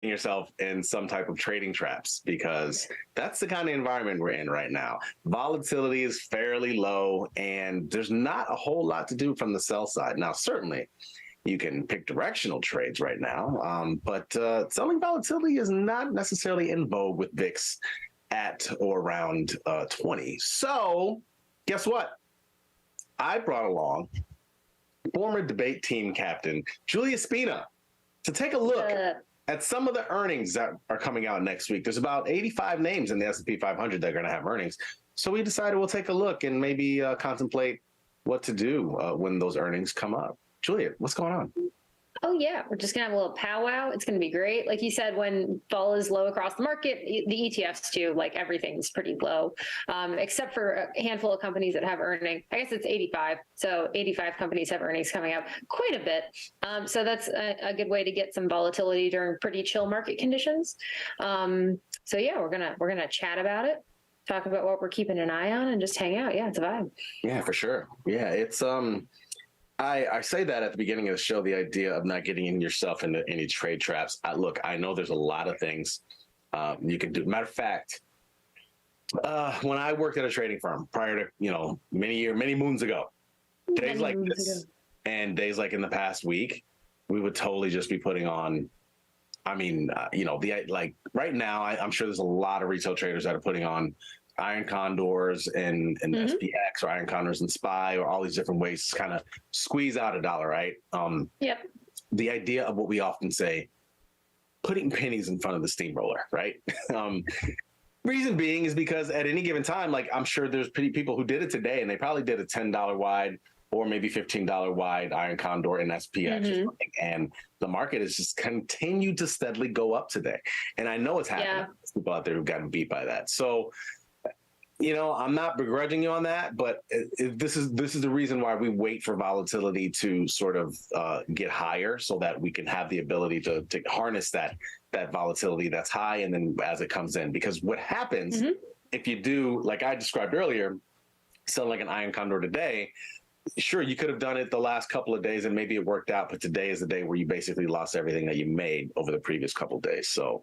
yourself in some type of trading traps, because that's the kind of environment we're in right now. Volatility is fairly low and there's not a whole lot to do from the sell side. Now, certainly you can pick directional trades right now, but selling volatility is not necessarily in vogue with VIX at or around 20. So guess what? I brought along former debate team captain Julia Spina to take a look at some of the earnings that are coming out next week. There's about 85 names in the S&P 500 that are going to have earnings. So we decided we'll take a look and maybe contemplate what to do when those earnings come up. Julia, what's going on? Oh, yeah. We're just going to have a little powwow. It's going to be great. Like you said, when vol is low across the market, the ETFs too, like everything's pretty low, except for a handful of companies that have earnings. I guess it's 85. So 85 companies have earnings coming up, quite a bit. So that's a good way to get some volatility during pretty chill market conditions. So yeah, we're gonna chat about it, talk about what we're keeping an eye on, and just hang out. Yeah, it's a vibe. Yeah, for sure. Yeah, it's I say that at the beginning of the show, the idea of not getting yourself into any trade traps. Look, I know there's a lot of things you can do. Matter of fact, when I worked at a trading firm prior to, many moons ago, days like this and days like in the past week, we would totally just be putting on, right now, I'm sure there's a lot of retail traders that are putting on iron condors and SPX or iron condors and SPY or all these different ways to kind of squeeze out a dollar, right? Yep. The idea of what we often say, putting pennies in front of the steamroller, right? Reason being is because at any given time, like I'm sure there's people who did it today and they probably did a $10 wide or maybe $15 wide iron condor and SPX or something. And the market has just continued to steadily go up today. And I know it's happening. Yeah. There's people out there who've gotten beat by that. So, I'm not begrudging you on that, but this is the reason why we wait for volatility to sort of get higher so that we can have the ability to harness that volatility that's high and then as it comes in. Because what happens if you do, like I described earlier, sell like an iron condor today, sure, you could have done it the last couple of days and maybe it worked out, but today is the day where you basically lost everything that you made over the previous couple of days. So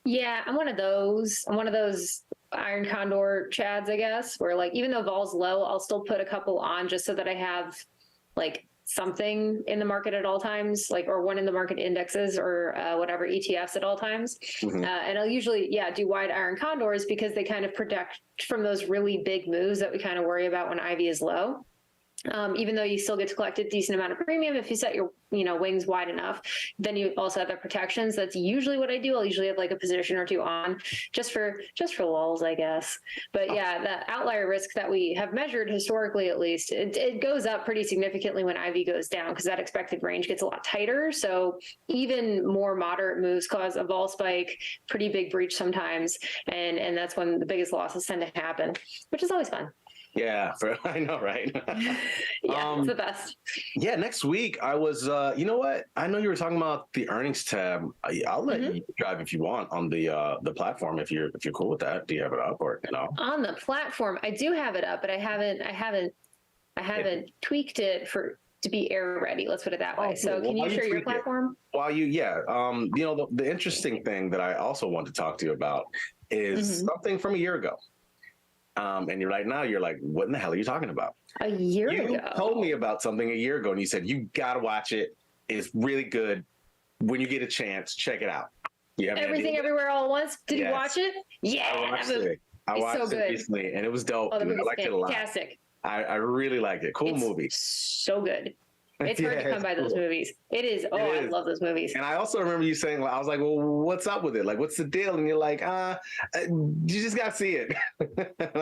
yeah, I'm one of those iron condor chads, I guess, where like even though vol's low, I'll still put a couple on just so that I have like something in the market at all times, like or one in the market indexes or whatever ETFs at all times. And I'll usually do wide iron condors because they kind of protect from those really big moves that we kind of worry about when IV is low. Even though you still get to collect a decent amount of premium if you set your wings wide enough, then you also have the protections. That's usually what I do. I'll usually have like a position or two on just for lulz, I guess. But yeah, the outlier risk that we have measured historically, at least, it goes up pretty significantly when IV goes down because that expected range gets a lot tighter. So even more moderate moves cause a vol spike, pretty big breach sometimes, and that's when the biggest losses tend to happen, which is always fun. Yeah, I know, right? Yeah, it's the best. Yeah, next week I was, you know what? I know you were talking about the earnings tab. I'll let you drive if you want on the platform if you're cool with that. Do you have it up or On the platform, I do have it up, but I haven't tweaked it to be air ready. Let's put it that way. Oh, so can you share your platform? The interesting thing that I also want to talk to you about is something from a year ago. And you're like, what in the hell are you talking about? A year ago? You told me about something a year ago, and you said, you got to watch it. It's really good. When you get a chance, check it out. Everything Everywhere All at Once? Did you watch it? Yeah. I watched it recently, and it was dope. I liked it a lot. Fantastic. I really liked it. Cool movie. So good. It's hard to come by those movies. It is. Oh, I love those movies. And I also remember you saying, I was like, well, what's up with it? Like, what's the deal? And you're like, you just got to see it. You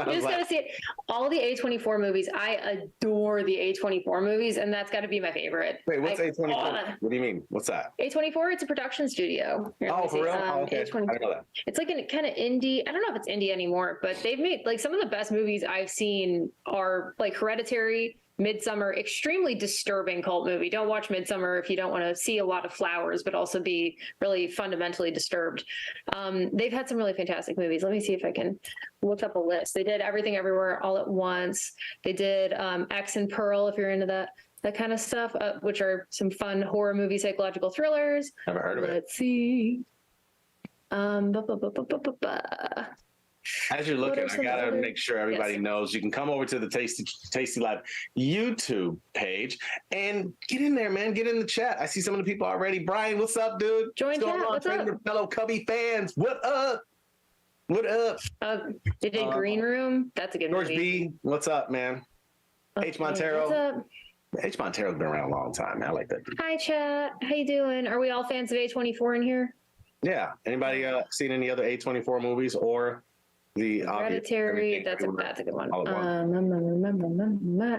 just got to see it. All the A24 movies, I adore the A24 movies, and that's got to be my favorite. Wait, what's A24? What do you mean? What's that? A24, it's a production studio. Oh, for real? Okay. I know that. It's like a kind of indie. I don't know if it's indie anymore, but they've made like some of the best movies I've seen are like Hereditary, Midsummer, extremely disturbing cult movie. Don't watch Midsummer if you don't want to see a lot of flowers, but also be really fundamentally disturbed. They've had some really fantastic movies. Let me see if I can look up a list. They did Everything Everywhere All at Once. They did X and Pearl, if you're into that kind of stuff, which are some fun horror movie psychological thrillers. Never heard of it. Let's see. As you're looking, I gotta make sure everybody knows you can come over to the Tasty Live YouTube page and get in there, man. Get in the chat. I see some of the people already. Brian, what's up, dude? Join chat. What's up? Your fellow Cubby fans. What up? What up? They did Green Room. That's a good George movie. B, what's up, man? H. Montero. What's up? H. Montero's been around a long time, man. I like that dude. Hi, chat. How you doing? Are we all fans of A24 in here? Yeah. Anybody seen any other A24 movies or the Hereditary? That's a good one.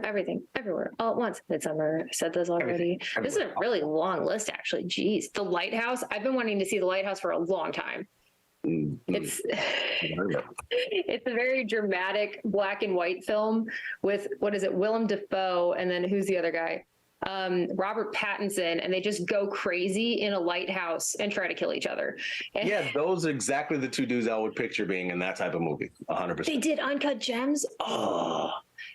Everything, everywhere, all at once. Midsummer. I said this already. This is a really long list, actually. Jeez. The Lighthouse. I've been wanting to see The Lighthouse for a long time. It's a very dramatic black and white film with, what is it, Willem Dafoe, and then who's the other guy? Robert Pattinson, and they just go crazy in a lighthouse and try to kill each other. And yeah, those are exactly the two dudes I would picture being in that type of movie. 100%. They did Uncut Gems. Oh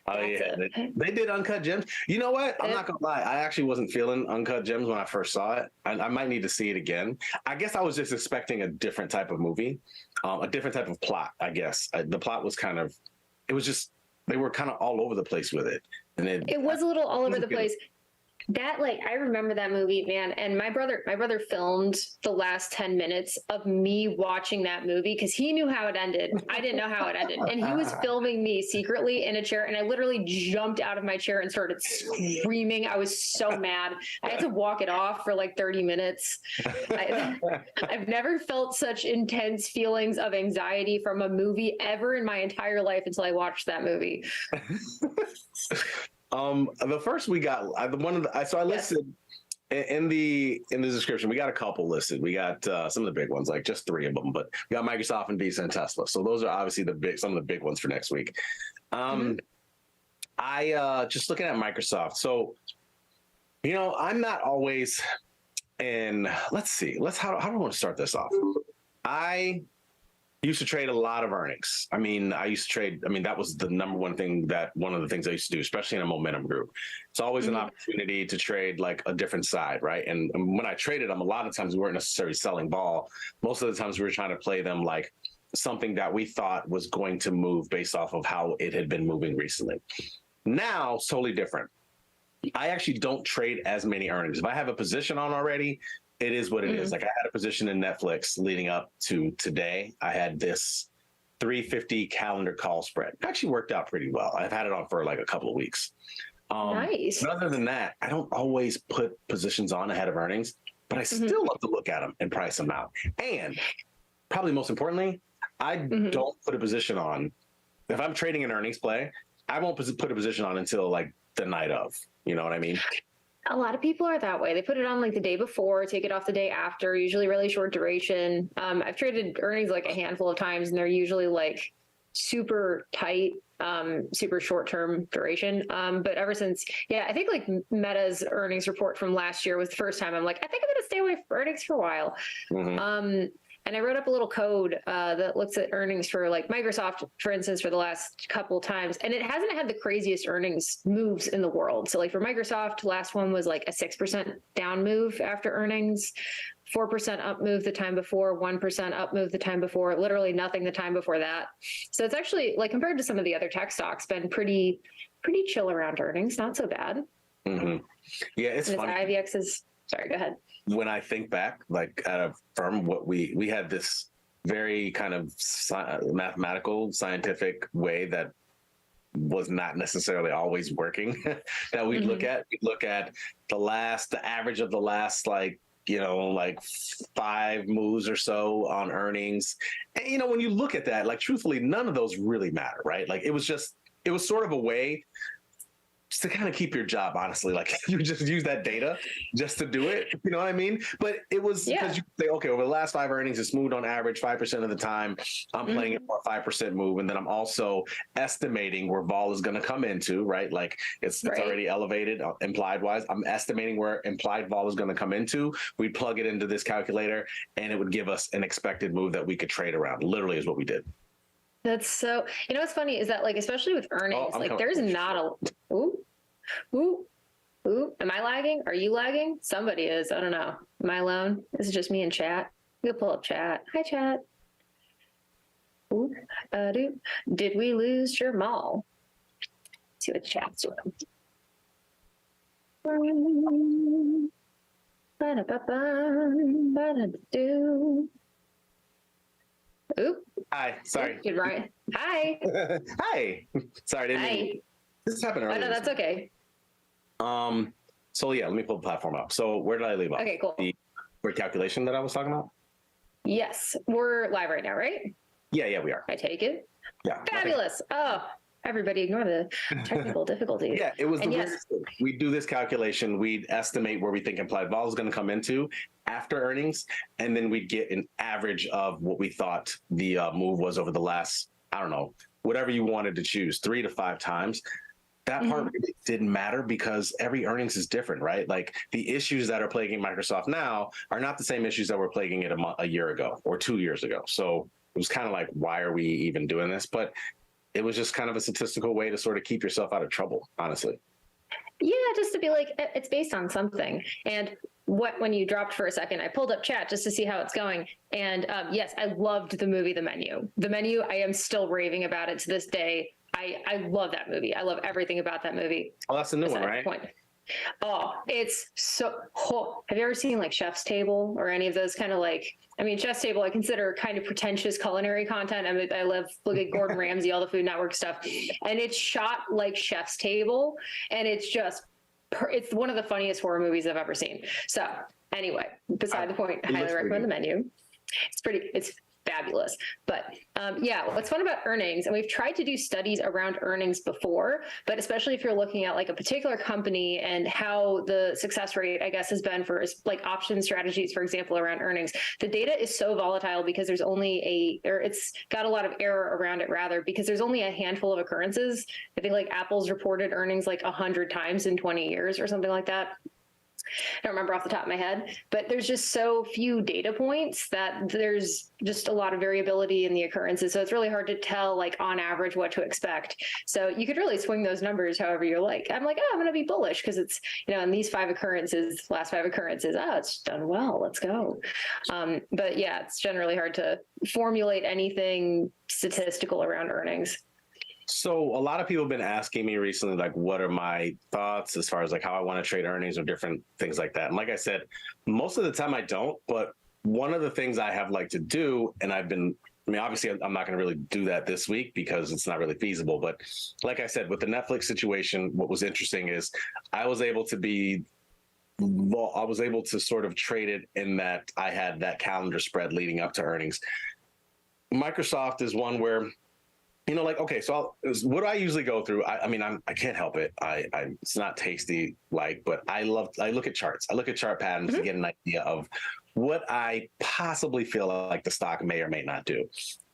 yeah, they did Uncut Gems. You know what? I'm not gonna lie. I actually wasn't feeling Uncut Gems when I first saw it. I might need to see it again. I guess I was just expecting a different type of movie, a different type of plot. I guess the plot was it was just, they were kind of all over the place with it, and it was a little all over the place. That, like, I remember that movie, man. And my brother filmed the last 10 minutes of me watching that movie because he knew how it ended. I didn't know how it ended. And he was filming me secretly in a chair. And I literally jumped out of my chair and started screaming. I was so mad. I had to walk it off for like 30 minutes. I've never felt such intense feelings of anxiety from a movie ever in my entire life until I watched that movie. The first we got I listed in the description. We got a couple listed. We got some of the big ones, like just 3 of them, but we got Microsoft and Visa and Tesla. So those are obviously some of the big ones for next week. I just looking at Microsoft. So, I'm not always let's see. How do I want to start this off? I used to trade a lot of earnings. That was the number one of the things I used to do, especially in a momentum group. It's always an opportunity to trade like a different side, right? And when I traded them, a lot of times we weren't necessarily selling vol. Most of the times we were trying to play them like something that we thought was going to move based off of how it had been moving recently. Now, it's totally different. I actually don't trade as many earnings. If I have a position on already, it is what it is. Like, I had a position in Netflix leading up to today. I had this 350 calendar call spread. It actually worked out pretty well. I've had it on for like a couple of weeks. Nice. But other than that, I don't always put positions on ahead of earnings, but I still love to look at them and price them out. And probably most importantly, I don't put a position on. If I'm trading an earnings play, I won't put a position on until like the night of. You know what I mean? A lot of people are that way. They put it on like the day before, take it off the day after, usually really short duration. I've traded earnings like a handful of times, and they're usually like super tight, super short-term duration. But ever since, I think like Meta's earnings report from last year was the first time I'm like, I think I'm going to stay away from earnings for a while. And I wrote up a little code that looks at earnings for like Microsoft, for instance, for the last couple times. And it hasn't had the craziest earnings moves in the world. So like for Microsoft, last one was like a 6% down move after earnings, 4% up move the time before, 1% up move the time before, literally nothing the time before that. So it's actually, like, compared to some of the other tech stocks, been pretty chill around earnings. Not so bad. Yeah, it's funny. IVX is, sorry, go ahead. When I think back, like at a firm, what we had this very kind of mathematical, scientific way that was not necessarily always working that we'd look at. We'd look at the average of the last, like 5 moves or so on earnings. And, when you look at that, like, truthfully, none of those really matter, right? Like, it was sort of a way just to kind of keep your job, honestly. Like, you just use that data just to do it. You know what I mean? But it was because you say, okay, over the last 5 earnings, it's moved on average 5% of the time. I'm playing it for a 5% move. And then I'm also estimating where vol is going to come into, right? Like, it's already elevated implied wise. I'm estimating where implied vol is going to come into. We plug it into this calculator and it would give us an expected move that we could trade around. Literally is what we did. That's so, what's funny is that, like, especially with earnings, there's not a, ooh, am I lagging? Are you lagging? Somebody is. I don't know. Am I alone? Is it just me in chat? We'll pull up chat. Hi, chat. Ooh, did we lose Jermal? See what chat's doing. Oop. Hi. Sorry. Good, right. Hi. Hi. Sorry. Hi. This happened earlier. Oh, no, that's okay. So yeah, let me pull the platform up. So where did I leave off? Okay, cool. The calculation that I was talking about? Yes, we're live right now, right? Yeah, we are. I take it. Yeah. Fabulous. Oh, everybody ignore the technical difficulties. Yeah, it was and the yes, we do this calculation, we'd estimate where we think implied vol is going to come into after earnings, and then we'd get an average of what we thought the move was over the last, I don't know, whatever you wanted to choose, 3 to 5 times. That part really didn't matter because every earnings is different, right? Like the issues that are plaguing Microsoft now are not the same issues that were plaguing it a year ago or 2 years ago. So it was kind of like, why are we even doing this? But it was just kind of a statistical way to sort of keep yourself out of trouble, honestly. Yeah, just to be like, it's based on something. And when you dropped for a second, I pulled up chat just to see how it's going. And yes, I loved the movie, The Menu. The Menu, I am still raving about it to this day. I love that movie. I love everything about that movie. Oh, that's the new one, right? Oh, it's so. Oh, have you ever seen like Chef's Table or any of those kind of like? I mean, Chef's Table I consider kind of pretentious culinary content. I mean, I look at Gordon Ramsay, all the Food Network stuff, and it's shot like Chef's Table, and it's just it's one of the funniest horror movies I've ever seen. So anyway, beside the point, I highly recommend The Menu. It's fabulous. But yeah, what's fun about earnings, and we've tried to do studies around earnings before, but especially if you're looking at like a particular company and how the success rate, I guess, has been for like option strategies, for example, around earnings, the data is so volatile because there's only it's got a lot of error around it rather, because there's only a handful of occurrences. I think like Apple's reported earnings like 100 times in 20 years or something like that. I don't remember off the top of my head, but there's just so few data points that there's just a lot of variability in the occurrences. So it's really hard to tell, like on average, what to expect. So you could really swing those numbers however you like. I'm like, oh, I'm going to be bullish because it's, in these last 5 occurrences, it's done well. Let's go. But yeah, it's generally hard to formulate anything statistical around earnings. So a lot of people have been asking me recently, like, what are my thoughts as far as like how I want to trade earnings or different things like that. And like I said, most of the time I don't, but one of the things I have liked to do, and obviously I'm not going to really do that this week because it's not really feasible. But like I said, with the Netflix situation, what was interesting is I was able to sort of trade it in that I had that calendar spread leading up to earnings. Microsoft is one where, okay, so what do I usually go through? I can't help it. It's not tasty, but I look at charts. I look at chart patterns to get an idea of what I possibly feel like the stock may or may not do.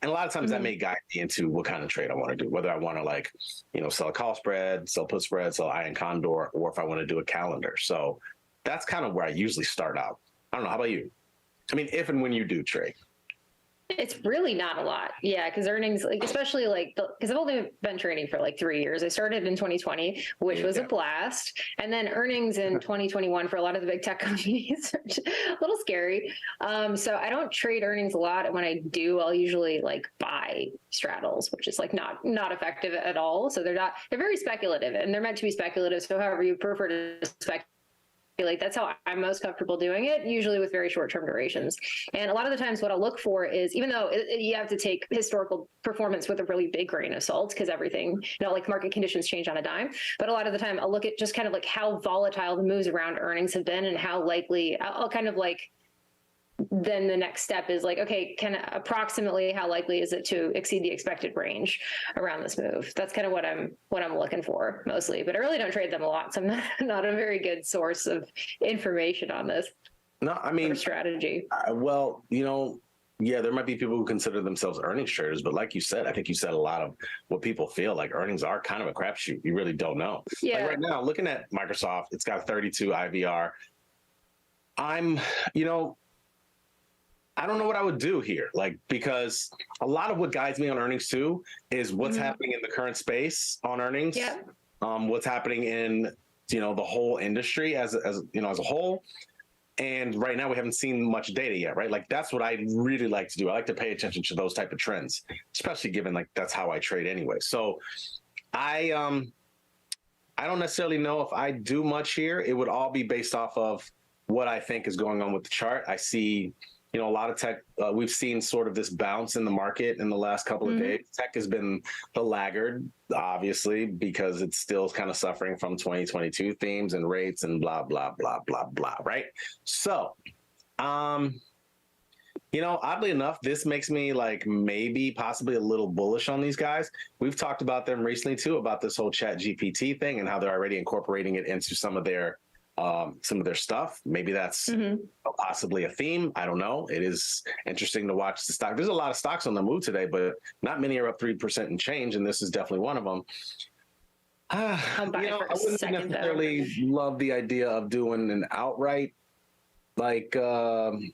And a lot of times that may guide me into what kind of trade I want to do, whether I want to sell a call spread, sell put spread, sell iron condor, or if I want to do a calendar. So that's kind of where I usually start out. I don't know. How about you? I mean, if and when you do trade. It's really not a lot. Yeah. Cause earnings, especially cause I've only been trading for 3 years. I started in 2020, which was a blast. And then earnings in 2021 for a lot of the big tech companies are a little scary. So I don't trade earnings a lot. And when I do, I'll usually buy straddles, which is not effective at all. So they're very speculative and they're meant to be speculative. So however you prefer to speculate, that's how I'm most comfortable doing it, usually with very short-term durations. And a lot of the times what I'll look for is, even though you have to take historical performance with a really big grain of salt, because everything, market conditions change on a dime. But a lot of the time I'll look at just kind of how volatile the moves around earnings have been and how likely I'll kind of then the next step is okay, approximately how likely is it to exceed the expected range around this move? That's kind of what I'm looking for mostly, but I really don't trade them a lot. So I'm not a very good source of information on this. No, I mean, strategy. Yeah, there might be people who consider themselves earnings traders, but like you said, I think you said a lot of what people feel like earnings are kind of a crapshoot. You really don't know. Yeah. Right now, looking at Microsoft, it's got 32 IVR. I don't know what I would do here, because a lot of what guides me on earnings too is what's happening in the current space on earnings. Yeah. What's happening in the whole industry as a whole. And right now we haven't seen much data yet, right? Like that's what I really like to do. I like to pay attention to those type of trends, especially given like that's how I trade anyway. So I don't necessarily know if I do much here. It would all be based off of what I think is going on with the chart. I see, a lot of tech. We've seen sort of this bounce in the market in the last couple of days. Tech has been the laggard, obviously, because it's still kind of suffering from 2022 themes and rates and blah, blah, blah, blah, blah, right? So, oddly enough, this makes me like maybe possibly a little bullish on these guys. We've talked about them recently too, about this whole Chat GPT thing and how they're already incorporating it into some of their stuff. Maybe that's possibly a theme. I don't know. It is interesting to watch the stock. There's a lot of stocks on the move today, but not many are up 3% and change, and this is definitely one of them. I wouldn't necessarily love the idea of doing an outright, like, first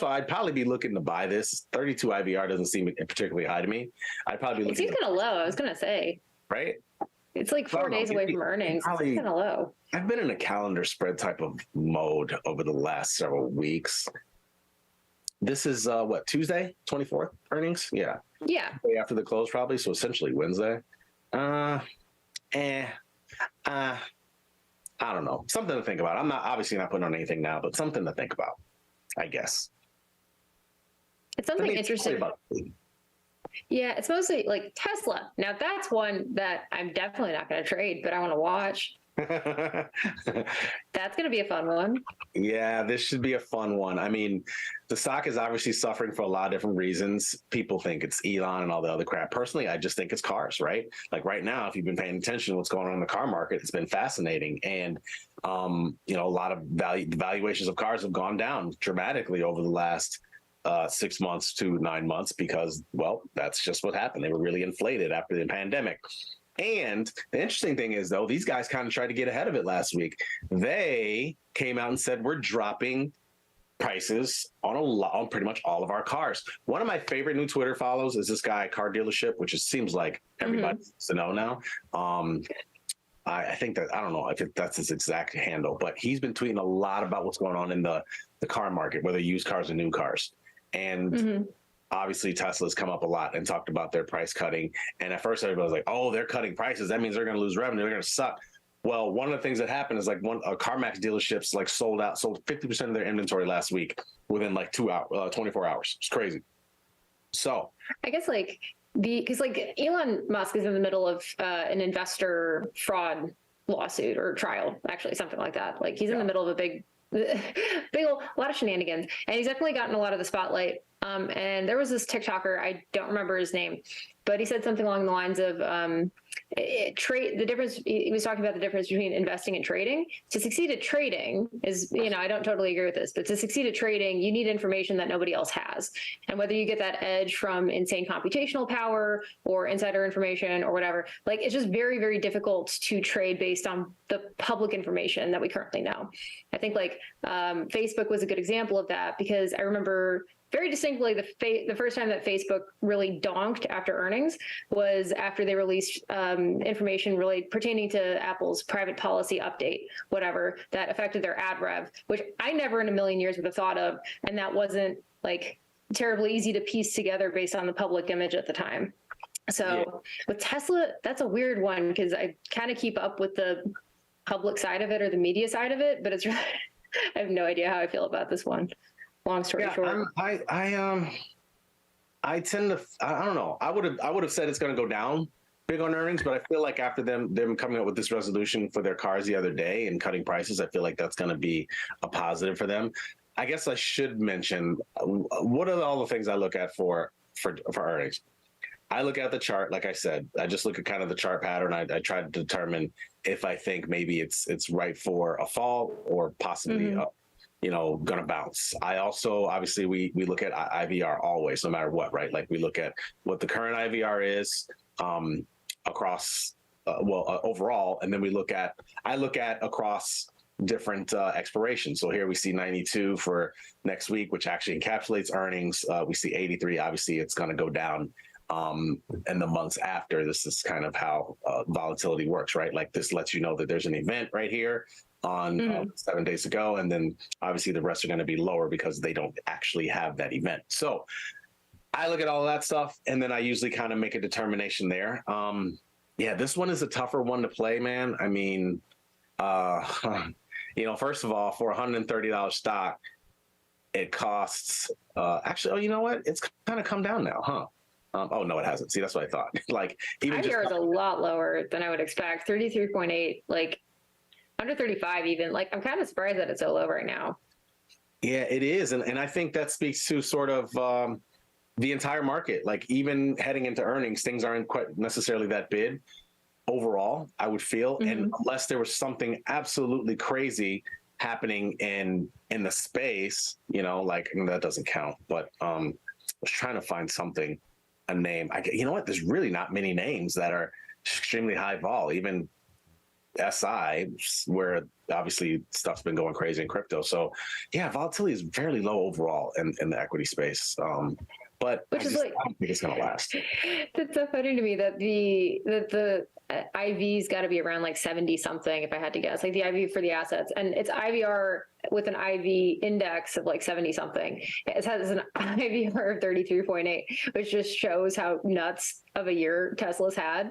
of all, I'd probably be looking to buy this. 32 IVR doesn't seem particularly high to me. I'd probably be looking. It seems kind of low. I was going to say. Right? It's like 4 days away from earnings. It's kind of low. I've been in a calendar spread type of mode over the last several weeks. This is Tuesday, 24th earnings? Yeah. Yeah. Day after the close, probably. So essentially Wednesday. I don't know. Something to think about. I'm obviously not putting on anything now, but something to think about, I guess. It's something interesting. Yeah, it's mostly like Tesla. Now that's one that I'm definitely not going to trade, but I want to watch. That's going to be a fun one. Yeah, this should be a fun one. I mean, the stock is obviously suffering for a lot of different reasons. People think it's Elon and all the other crap. Personally, I just think it's cars, right? Like right now, if you've been paying attention to what's going on in the car market, it's been fascinating. And, a lot of valuations of cars have gone down dramatically over the last 6 months to 9 months because, well, that's just what happened. They were really inflated after the pandemic. And the interesting thing is, though, these guys kind of tried to get ahead of it last week. They came out and said, we're dropping prices on pretty much all of our cars. One of my favorite new Twitter follows is this guy, Car Dealership, which seems like everybody needs to know now. I think that, I don't know if that's his exact handle, but he's been tweeting a lot about what's going on in the car market, whether used cars or new cars. And obviously Tesla's come up a lot and talked about their price cutting. And at first everybody was like, oh, they're cutting prices. That means they're going to lose revenue. They're going to suck. Well, one of the things that happened is like CarMax dealerships like sold 50% of their inventory last week within like 24 hours. It's crazy. So I guess because Elon Musk is in the middle of an investor fraud lawsuit or trial, actually, something like that. Like he's in the middle of a a lot of shenanigans, and he's definitely gotten a lot of the spotlight. And there was this TikToker, I don't remember his name, but he said something along the lines of the difference. He was talking about the difference between investing and trading. To succeed at trading is, I don't totally agree with this, but to succeed at trading, you need information that nobody else has. And whether you get that edge from insane computational power or insider information or whatever, like it's just very, very difficult to trade based on the public information that we currently know. I think Facebook was a good example of that because I remember very distinctly the first time that Facebook really donked after earnings was after they released information really pertaining to Apple's private policy update, whatever, that affected their ad rev, which I never in a million years would have thought of. And that wasn't like terribly easy to piece together based on the public image at the time. So with Tesla, that's a weird one because I kind of keep up with the public side of it or the media side of it, but it's really, I have no idea how I feel about this one. Long story short. I tend to, I don't know. I would have said it's going to go down big on earnings, but I feel like after them coming up with this resolution for their cars the other day and cutting prices, I feel like that's going to be a positive for them. I guess I should mention what are all the things I look at for earnings. I look at the chart, like I said. I just look at kind of the chart pattern. I try to determine if I think maybe it's right for a fall or possibly going to bounce. I also, obviously, we look at IVR always, no matter what, right? Like we look at what the current IVR is across, overall, and then I look at across different expirations. So here we see 92 for next week, which actually encapsulates earnings. We see 83. Obviously, it's going to go down in the months after. This is kind of how volatility works, right? Like this lets you know that there's an event right here. on 7 days ago. And then obviously the rest are going to be lower because they don't actually have that event. So I look at all that stuff and then I usually kind of make a determination there. Yeah, this one is a tougher one to play, man. I mean, first of all, for $130 stock, it costs actually, oh, you know what? It's kind of come down now, huh? Oh, no, it hasn't. See, that's what I thought. Like, even IVR is a lot lower than I would expect. 33.8, like under 35 even. Like, I'm kind of surprised that it's so low right now. Yeah, it is. And I think that speaks to sort of the entire market. Like, even heading into earnings, things aren't quite necessarily that big overall, I would feel. And unless there was something absolutely crazy happening in the space, like that doesn't count. But I was trying to find something, a name. You know what? There's really not many names that are extremely high vol. Even SI, where obviously stuff's been going crazy in crypto. So yeah, volatility is fairly low overall in the equity space. But I don't think it's going to last. That's so funny to me that the IV's got to be around like 70 something, if I had to guess, like the IV for the assets. And it's IVR with an IV index of like 70 something. It has an IVR of 33.8, which just shows how nuts of a year Tesla's had.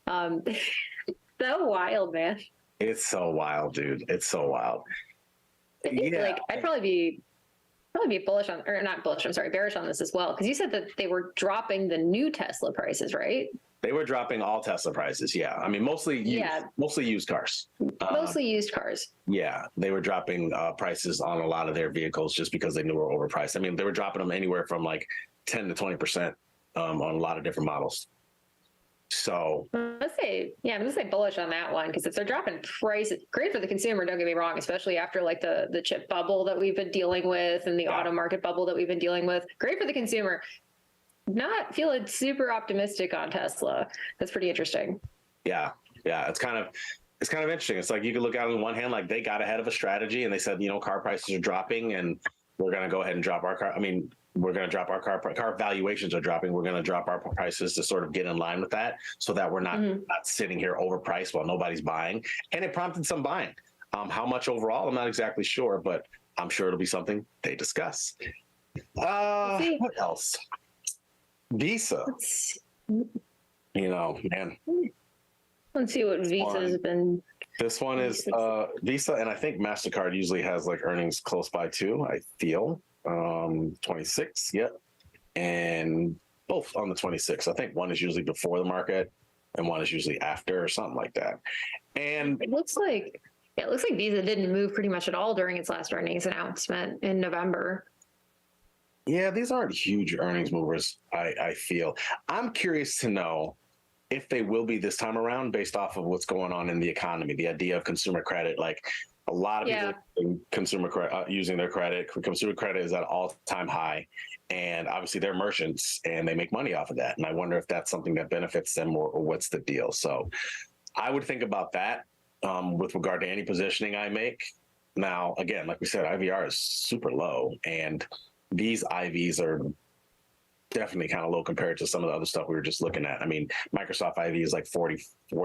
So wild, man. It's so wild, dude. It's so wild. Yeah. Like, I'd probably be bullish on, or not bullish, I'm sorry, bearish on this as well. Because you said that they were dropping the new Tesla prices, right? They were dropping all Tesla prices. Yeah. I mean, mostly used cars. Mostly used cars. Yeah. They were dropping prices on a lot of their vehicles just because they knew they were overpriced. I mean, they were dropping them anywhere from like 10 to 20% on a lot of different models. So I'm gonna say bullish on that one, because if they're dropping prices, great for the consumer, don't get me wrong, especially after like the chip bubble that we've been dealing with and the auto market bubble that we've been dealing with. Great for the consumer. Not feeling super optimistic on Tesla. That's pretty interesting. Yeah. It's kind of interesting. It's like you could look at it on one hand, like they got ahead of a strategy and they said, car prices are dropping and we're going to go ahead and drop our car. I mean, we're going to drop our car valuations are dropping. We're going to drop our prices to sort of get in line with that so that we're not sitting here overpriced while nobody's buying. And it prompted some buying. How much overall, I'm not exactly sure, but I'm sure it'll be something they discuss. What else? Visa. Man. Let's see what Visa's been. This one is Visa, and I think MasterCard usually has like earnings close by too, I feel. 26, yep. And both on the 26th. I think one is usually before the market and one is usually after or something like that. And it looks like Visa didn't move pretty much at all during its last earnings announcement in November. Yeah, these aren't huge earnings movers, I feel. I'm curious to know if they will be this time around based off of what's going on in the economy, the idea of consumer credit. Like a lot of people using their credit. Consumer credit is at all-time high. And obviously they're merchants and they make money off of that. And I wonder if that's something that benefits them or what's the deal. So I would think about that with regard to any positioning I make. Now, again, like we said, IVR is super low and these IVs are definitely kind of low compared to some of the other stuff we were just looking at. I mean, Microsoft IV is like 40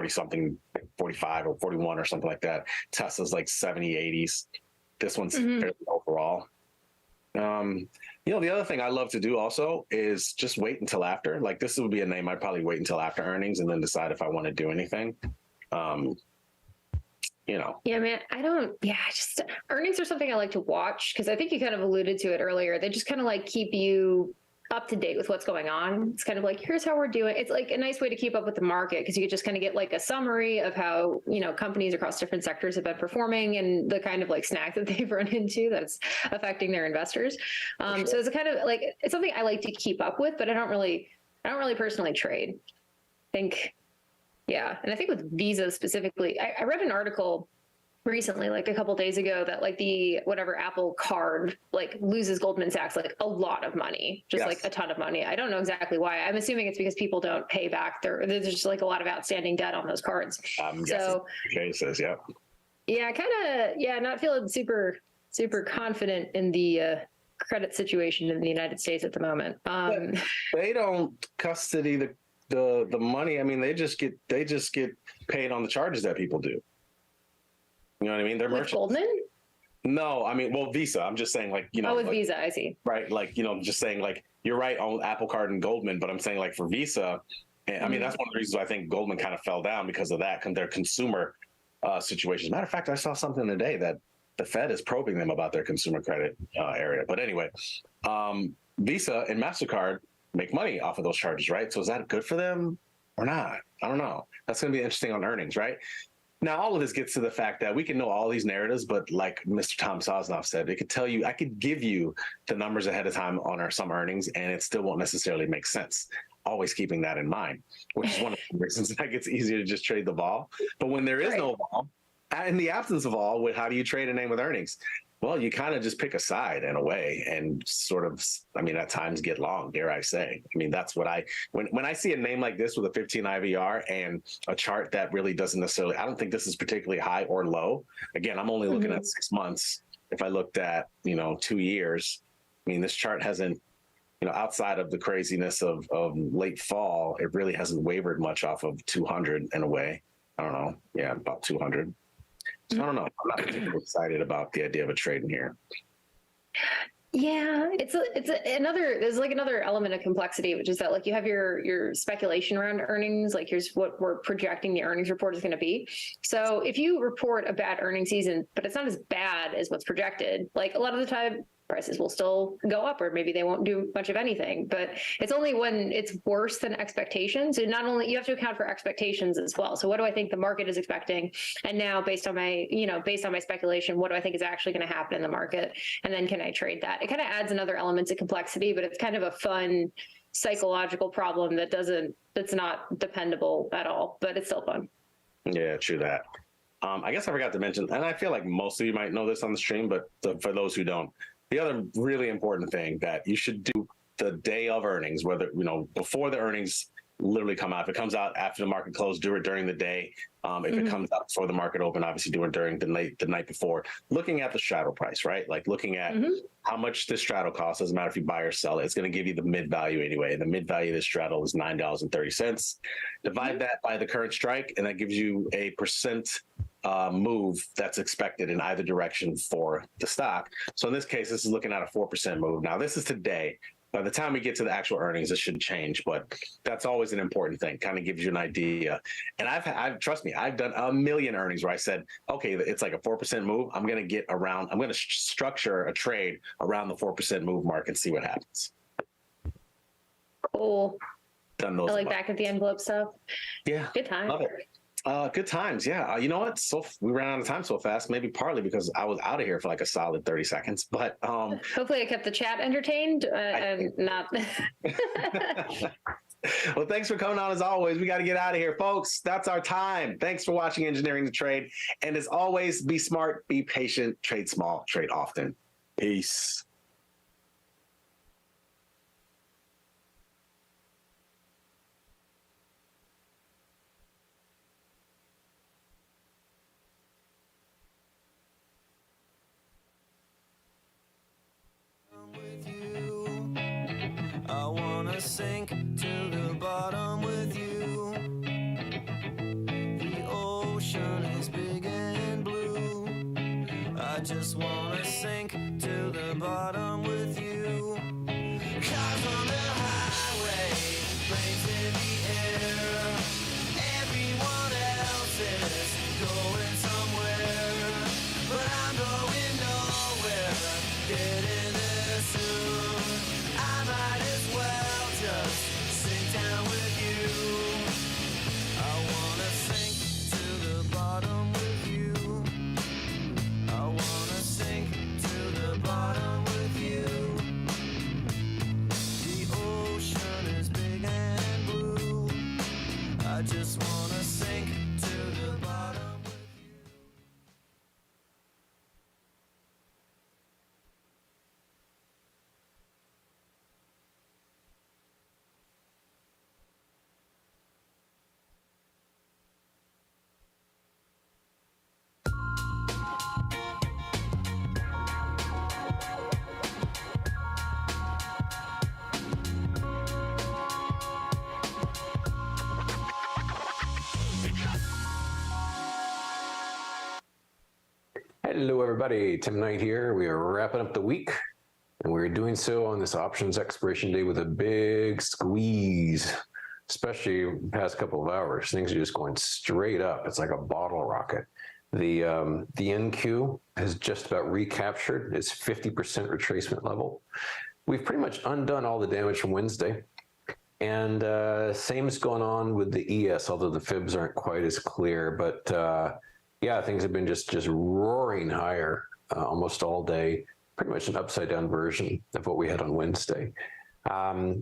something, 45 or 41 or something like that. Tesla's like 70, 80s. This one's fairly overall. The other thing I love to do also is just wait until after. Like this would be a name I'd probably wait until after earnings and then decide if I want to do anything. Yeah, man, just earnings are something I like to watch because I think you kind of alluded to it earlier. They just kind of like keep you up to date with what's going on. It's kind of like, here's how we're doing. It's like a nice way to keep up with the market because you could just kind of get like a summary of how, companies across different sectors have been performing and the kind of like snag that they've run into that's affecting their investors. Sure. So it's a kind of like, it's something I like to keep up with, but I don't really personally trade. And I think with Visa specifically, I read an article recently, like a couple days ago, that like the whatever Apple card like loses Goldman Sachs like a lot of money, just like a ton of money. I don't know exactly why. I'm assuming it's because people don't pay back there's just like a lot of outstanding debt on those cards. So cases, not feeling super confident in the credit situation in the United States at the moment. They don't custody the money. I mean, they just get paid on the charges that people do. You know what I mean? They're With merchants. Goldman? No, I mean, well, Visa. I'm just saying, like, you know, Oh, with like, Visa, I see. right? Like, you know, just saying, like, you're right on Apple Card and Goldman, but I'm saying, like, for Visa, and I mean, that's one of the reasons why I think Goldman kind of fell down because of that, their consumer situations. Matter of fact, I saw something today that the Fed is probing them about their consumer credit area. But anyway, Visa and MasterCard make money off of those charges, right? So is that good for them or not? I don't know. That's going to be interesting on earnings, right? Now, all of this gets to the fact that we can know all these narratives, but like Mr. Tom Sosnoff said, it could tell you, I could give you the numbers ahead of time on some earnings, and it still won't necessarily make sense. Always keeping that in mind, which is one of the reasons that it's easier to just trade the vol. But when there is no vol, in the absence of vol, how do you trade a name with earnings? Well, you kind of just pick a side in a way and sort of, I mean, at times get long, dare I say. I mean, that's what when I see a name like this with a 15 IVR and a chart that really doesn't necessarily, I don't think this is particularly high or low. Again, I'm only looking at 6 months. If I looked at, 2 years, I mean, this chart hasn't, outside of the craziness of late fall, it really hasn't wavered much off of 200 in a way. I don't know. Yeah, about 200. So I don't know. I'm not particularly excited about the idea of a trade in here. Yeah, there's like another element of complexity, which is that like you have your speculation around earnings, like here's what we're projecting the earnings report is going to be. So if you report a bad earnings season, but it's not as bad as what's projected, like a lot of the time prices will still go up, or maybe they won't do much of anything, but it's only when it's worse than expectations. And not only you have to account for expectations as well. So what do I think the market is expecting? And now based on my speculation, what do I think is actually going to happen in the market? And then can I trade that? It kind of adds another element to complexity, but it's kind of a fun psychological problem that's not dependable at all, but it's still fun. Yeah, true that. I guess I forgot to mention, and I feel like most of you might know this on the stream, but for those who don't, the other really important thing that you should do the day of earnings, whether, before the earnings literally come out, if it comes out after the market closed, do it during the day. If it comes out before the market open, obviously do it during the night before. Looking at the straddle price, right? Like looking at how much this straddle costs, doesn't matter if you buy or sell it, it's going to give you the mid value anyway. And the mid value of this straddle is $9.30. Divide that by the current strike, and that gives you a percent move that's expected in either direction for the stock. So in this case, this is looking at a 4% move. Now, this is today. By the time we get to the actual earnings, this should change, but that's always an important thing. Kind of gives you an idea. And I've trust me, I've done a million earnings where I said, okay, it's like a 4% move. I'm going to structure a trade around the 4% move mark and see what happens. Cool. Done those. I like back of the envelope stuff. Yeah. Good time. Love it. Good times. Yeah. You know what? So we ran out of time so fast, maybe partly because I was out of here for like a solid 30 seconds, but hopefully I kept the chat entertained and not. Well, thanks for coming on as always. We got to get out of here, folks. That's our time. Thanks for watching Engineering the Trade. And as always, be smart, be patient, trade small, trade often. Peace. I wanna sink to the bottom with you. The ocean is big and blue. I just wanna sink to the bottom with you. Cars on the highway, planes in the air. Everyone else is going somewhere, but I'm going nowhere. Getting there soon. I might as well just sink down with you. I wanna sink to the bottom with you. I wanna sink to the Hello, everybody. Tim Knight here. We are wrapping up the week, and we're doing so on this options expiration day with a big squeeze, especially the past couple of hours. Things are just going straight up. It's like a bottle rocket. The NQ has just about recaptured its 50% retracement level. We've pretty much undone all the damage from Wednesday. And same is going on with the ES, although the fibs aren't quite as clear. But yeah, things have been just roaring higher almost all day. Pretty much an upside down version of what we had on Wednesday. I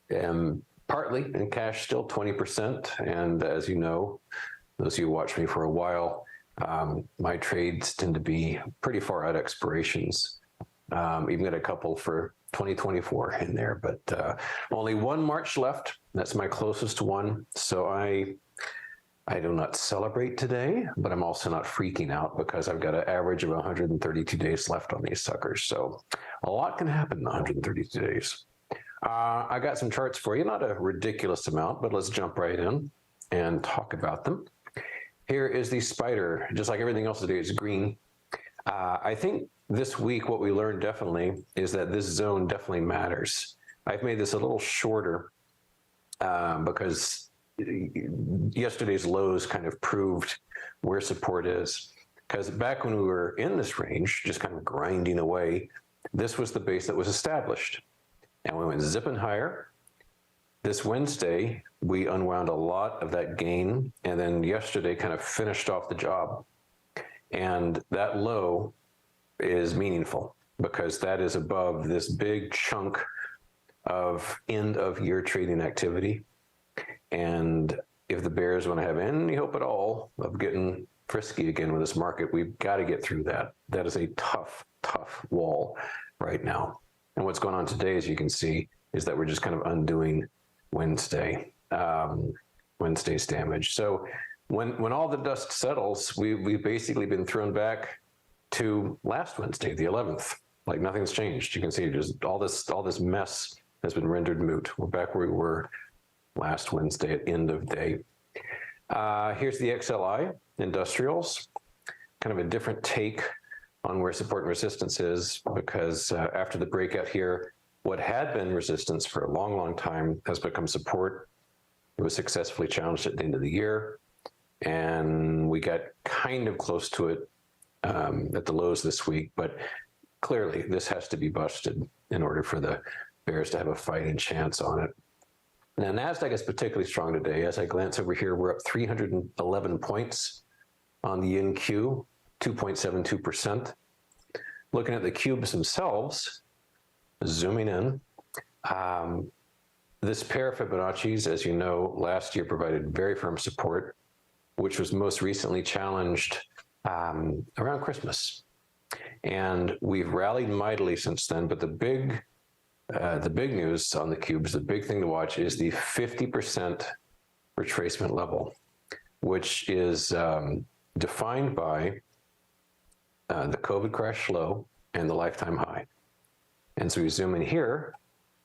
am partly in cash still, 20%. And as you know, those of you who watch me for a while, my trades tend to be pretty far out expirations. Even got a couple for 2024 in there, but only one March left. That's my closest one. So I do not celebrate today, but I'm also not freaking out because I've got an average of 132 days left on these suckers. So a lot can happen in 132 days. I got some charts for you, not a ridiculous amount, but let's jump right in and talk about them. Here is the spider. Just like everything else today, it's green. I think this week what we learned definitely is that this zone definitely matters. I've made this a little shorter because yesterday's lows kind of proved where support is. Because back when we were in this range, just kind of grinding away, this was the base that was established. And we went zipping higher. This Wednesday, we unwound a lot of that gain, and then yesterday kind of finished off the job. And that low is meaningful because that is above this big chunk of end of year trading activity. And if the bears want to have any hope at all of getting frisky again with this market, we've got to get through that. That is a tough, tough wall right now. And what's going on today, as you can see, is that we're just kind of undoing Wednesday's damage. So when all the dust settles, we've basically been thrown back to last Wednesday, the 11th. Like nothing's changed. You can see just all this mess has been rendered moot. We're back where we were last Wednesday at end of day. Here's the XLI industrials, kind of a different take on where support and resistance is, because after the breakout here, what had been resistance for a long, long time has become support. It was successfully challenged at the end of the year, and we got kind of close to it at the lows this week, but clearly this has to be busted in order for the bears to have a fighting chance on it. Now, NASDAQ is particularly strong today. As I glance over here, we're up 311 points on the NQ, 2.72%. Looking at the cubes themselves, zooming in, this pair of Fibonacci's, as you know, last year provided very firm support, which was most recently challenged around Christmas. And we've rallied mightily since then, but the big news on the cubes, the big thing to watch is the 50% retracement level, which is defined by the COVID crash low and the lifetime high. And so we zoom in here,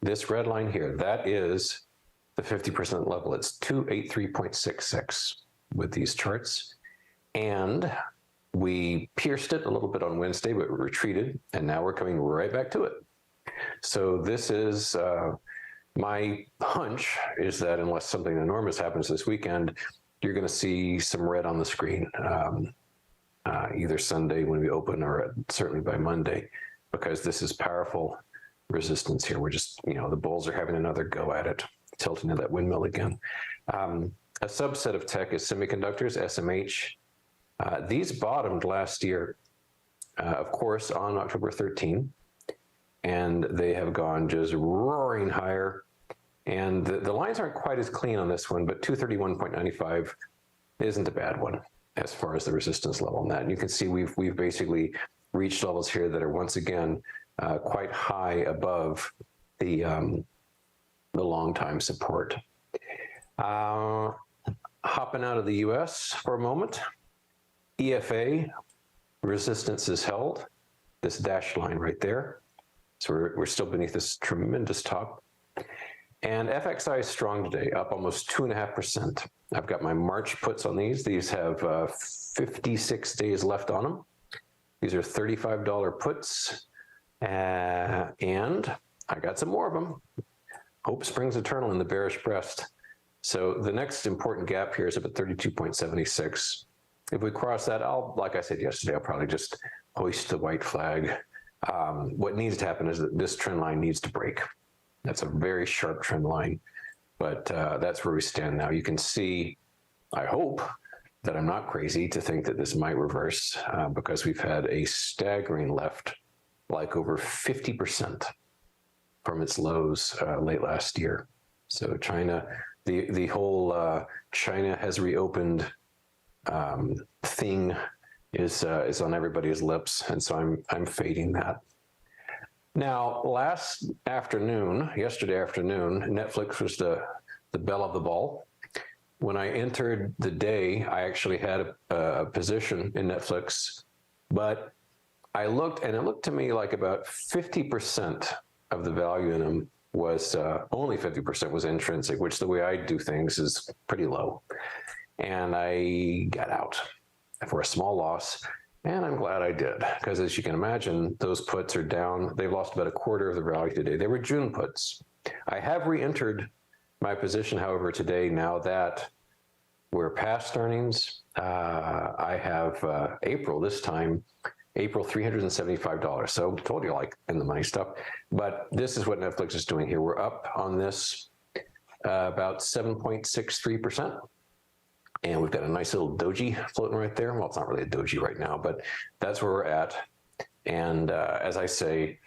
this red line here, that is the 50% level. It's 283.66 with these charts. And we pierced it a little bit on Wednesday, but retreated, and now we're coming right back to it. So this is my hunch is that unless something enormous happens this weekend, you're going to see some red on the screen either Sunday when we open or certainly by Monday, because this is powerful resistance here. We're just, the bulls are having another go at it, tilting to that windmill again. A subset of tech is semiconductors, SMH. These bottomed last year, of course, on October 13. And they have gone just roaring higher. And the lines aren't quite as clean on this one, but 231.95 isn't a bad one as far as the resistance level on that. And you can see we've basically reached levels here that are once again quite high above the long time support. Hopping out of the US for a moment, EFA resistance is held, this dashed line right there. So we're still beneath this tremendous top. And FXI is strong today, up almost 2.5%. I've got my March puts on these. These have 56 days left on them. These are $35 puts. And I got some more of them. Hope springs eternal in the bearish breast. So the next important gap here is up at 32.76. If we cross that, like I said yesterday, I'll probably just hoist the white flag. What needs to happen is that this trend line needs to break. That's a very sharp trend line, but that's where we stand now. You can see, I hope, that I'm not crazy to think that this might reverse because we've had a staggering left, like over 50% from its lows late last year. So China, the whole China has reopened thing is on everybody's lips, and so I'm fading that. Now, yesterday afternoon, Netflix was the belle of the ball. When I entered the day, I actually had a position in Netflix, but I looked, and it looked to me like about 50% of the value in them was only 50% was intrinsic, which the way I do things is pretty low. And I got out for a small loss, and I'm glad I did, because as you can imagine, those puts are down. They've lost about a quarter of their value today. They were June puts. I have re-entered my position, however, today, now that we're past earnings. I have April this time, April $375. So told you, like, in the money stuff. But this is what Netflix is doing here. We're up on this about 7.63%. And we've got a nice little doji floating right there. Well, it's not really a doji right now, but that's where we're at. And as I say,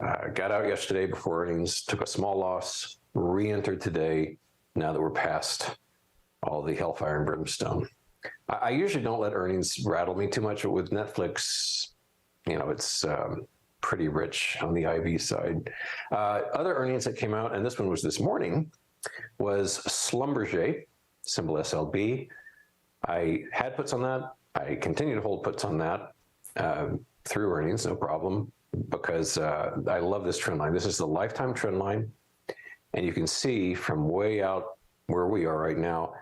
got out yesterday before earnings, took a small loss, re-entered today, now that we're past all the hellfire and brimstone. I usually don't let earnings rattle me too much, but with Netflix, it's pretty rich on the IV side. Other earnings that came out, and this one was this morning, was Schlumberger, symbol SLB. I had puts on that. I continue to hold puts on that through earnings, no problem, because I love this trend line. This is the lifetime trend line, and you can see from way out where we are right now,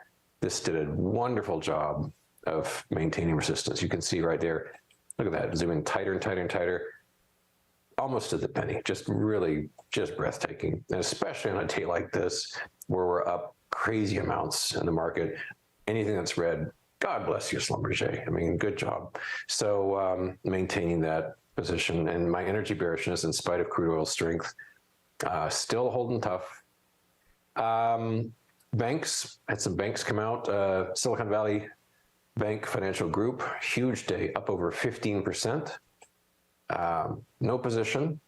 this did a wonderful job of maintaining resistance. You can see right there, look at that, zooming tighter and tighter and tighter, almost to the penny, just breathtaking, and especially on a day like this, where we're up crazy amounts in the market. Anything that's red, God bless you, Schlumberger. I mean, good job. So maintaining that position, and my energy bearishness, in spite of crude oil strength, still holding tough. Banks, had some banks come out. Silicon Valley Bank Financial Group, huge day, up over 15%. No position,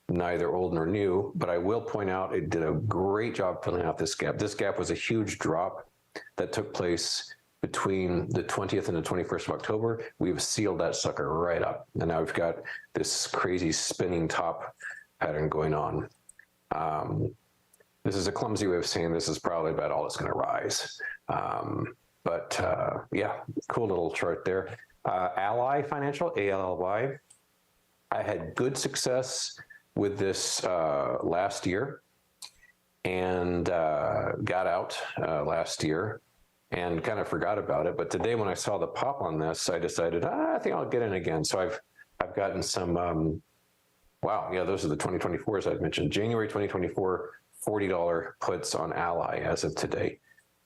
neither old nor new, but I will point out it did a great job filling out this gap. This gap was a huge drop that took place between the 20th and the 21st of October. We've sealed that sucker right up, and now we've got this crazy spinning top pattern going on. This is a clumsy way of saying this is probably about all it's going to rise. Yeah, cool little chart there. Ally Financial, ALLY. I had good success with this last year, and got out last year and kind of forgot about it. But today, when I saw the pop on this, I decided, I think I'll get in again. So I've gotten some, wow, yeah, those are the 2024s I'd mentioned. January 2024, $40 puts on Ally as of today.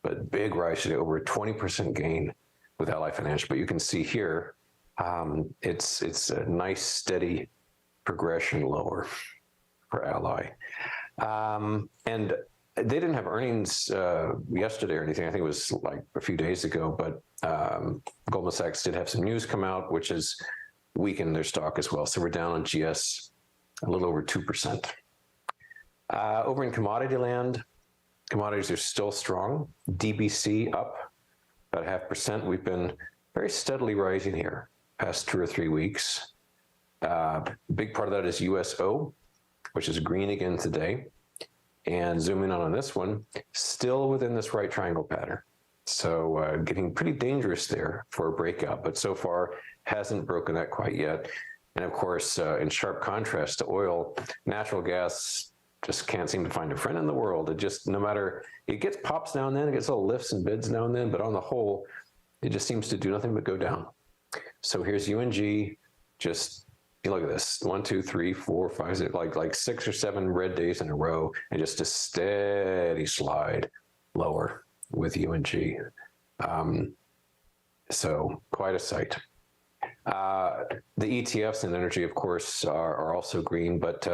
But big rise today, over a 20% gain with Ally Financial. But you can see here, it's a nice steady progression lower for Ally. And they didn't have earnings yesterday or anything. I think it was like a few days ago, but Goldman Sachs did have some news come out, which has weakened their stock as well. So we're down on GS a little over 2%. Over in commodity land, commodities are still strong. DBC up about 0.5%. We've been very steadily rising here past 2 or 3 weeks. Big part of that is USO, which is green again today. And zooming on this one, still within this right triangle pattern. So getting pretty dangerous there for a breakout, but so far hasn't broken that quite yet. And of course, in sharp contrast to oil, natural gas just can't seem to find a friend in the world. It just, no matter, it gets pops now and then, it gets little lifts and bids now and then, but on the whole, it just seems to do nothing but go down. So here's UNG, just, you look at this, 1, 2, 3, 4, 5, 6, like 6 or 7 red days in a row, and just a steady slide lower with UNG. So quite a sight. The ETFs in energy, of course, are also green, but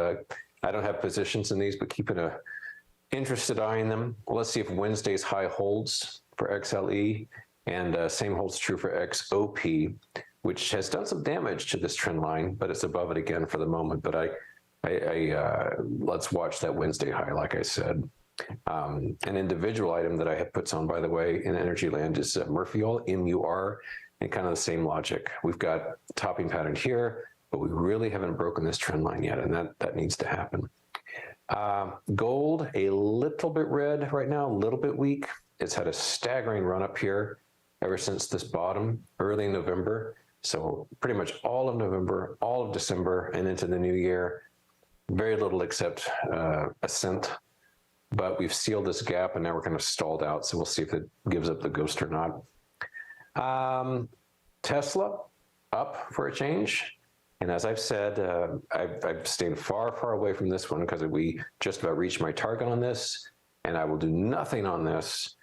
I don't have positions in these, but keeping a interested eye in them. Well, let's see if Wednesday's high holds for XLE, and same holds true for XOP, which has done some damage to this trend line, but it's above it again for the moment. But let's watch that Wednesday high, like I said. An individual item that I have puts on, by the way, in energy land is Murphy Oil, MUR, and kind of the same logic. We've got topping pattern here, but we really haven't broken this trend line yet, and that needs to happen. Gold, a little bit red right now, a little bit weak. It's had a staggering run up here ever since this bottom early in November. So pretty much all of November, all of December, and into the new year, very little except ascent. But we've sealed this gap, and now we're kind of stalled out. So we'll see if it gives up the ghost or not. Tesla, up for a change. And as I've said, I've stayed far, far away from this one because we just about reached my target on this. And I will do nothing on this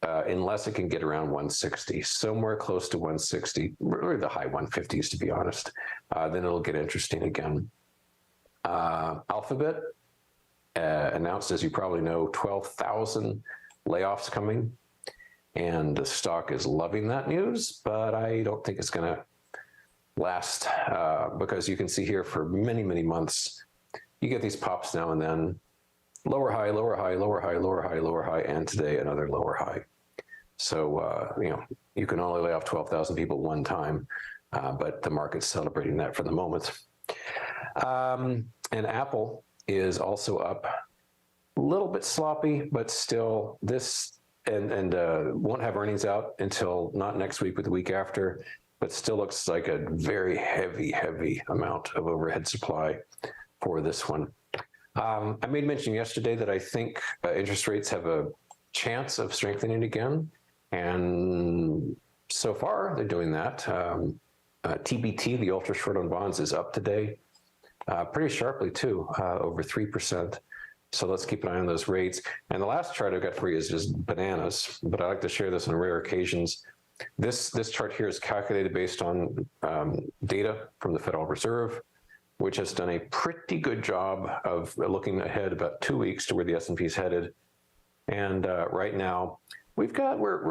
unless it can get around 160, somewhere close to 160, or the high 150s, to be honest. Then it'll get interesting again. Alphabet announced, as you probably know, 12,000 layoffs coming. And the stock is loving that news, but I don't think it's going to last because you can see here for many, many months, you get these pops now and then, lower high, lower high, lower high, lower high, lower high, and today another lower high. So, you can only lay off 12,000 people one time, but the market's celebrating that for the moment. And Apple is also up, a little bit sloppy, but still this, and won't have earnings out until not next week, but the week after, but still looks like a very heavy amount of overhead supply for this one. I made mention yesterday that I think interest rates have a chance of strengthening again, and so far they're doing that. TBT, the ultra short on bonds, is up today, pretty sharply too, over 3%. So let's keep an eye on those rates. And the last chart I've got for you is just bananas, but I like to share this on rare occasions. This chart here is calculated based on data from the Federal Reserve, which has done a pretty good job of looking ahead about 2 weeks to where the S&P is headed. And right now, we're